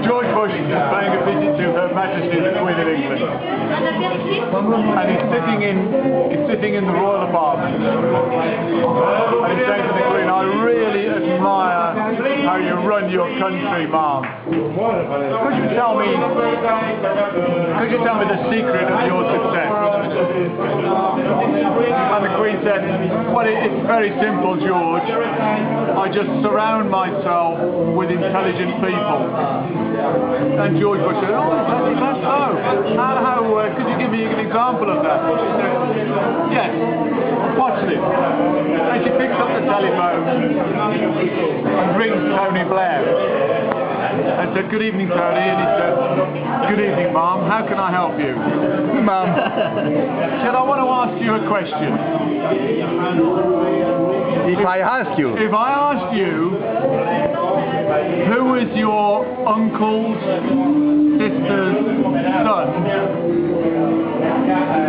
George Bush is paying a visit to Her Majesty the Queen of England, and he's sitting in the royal apartment, and he's saying to the Queen, "I really admire how you run your country, ma'am. Could you tell me the secret of your success?" And the Queen said, "Well, it's very simple, George. I just surround myself with intelligent people." And George Bush said, "Oh, that's so. How could you give me an example of that?" She said, "Yes, watch this." And she picks up the telephone and rings Tony Blair and said, "Good evening, Tony." And he said, "Good evening, Ma'am. How can I help you?" "Ma'am," she said, "I want to ask you a question." If I ask you, who is your uncle's sister's son,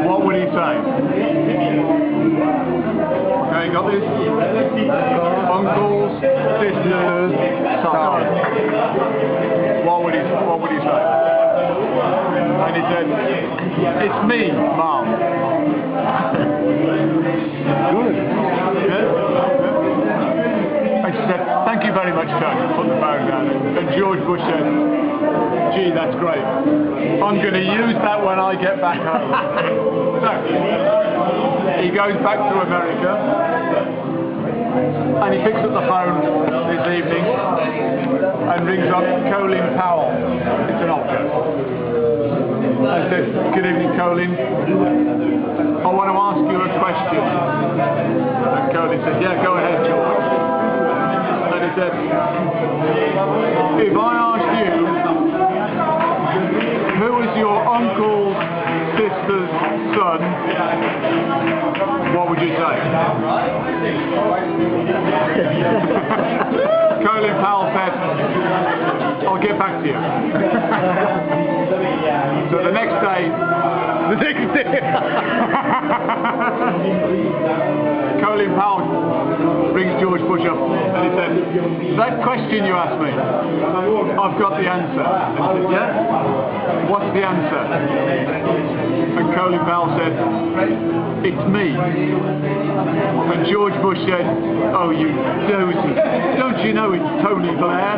what would he say? Okay, you got this? Uncle's sister's son. What would he say? And he said, "It's me, Mom." good. And she said, "Thank you very much, Tony." Put the phone down. And George Bush said, "Gee, that's great. I'm going to use that when I get back home." So, he goes back to America, and he picks up the phone this evening and rings up Colin Powell. It's an opera. And says, "Good evening, Colin. I want to ask you a question." And Colin said, "Yeah, go ahead, George." And he said, "If I asked you, who is your uncle's sister's son, what would you say?" Colin Powell said, "I'll get back to you." So the next day, Colin Powell brings George Bush up and he said, "That question you asked me, I've got the answer." And he said, "Yeah? What's the answer?" And Colin Powell said, "It's me." And George Bush said, "Oh, you dozy. Don't you know it's Tony Blair?"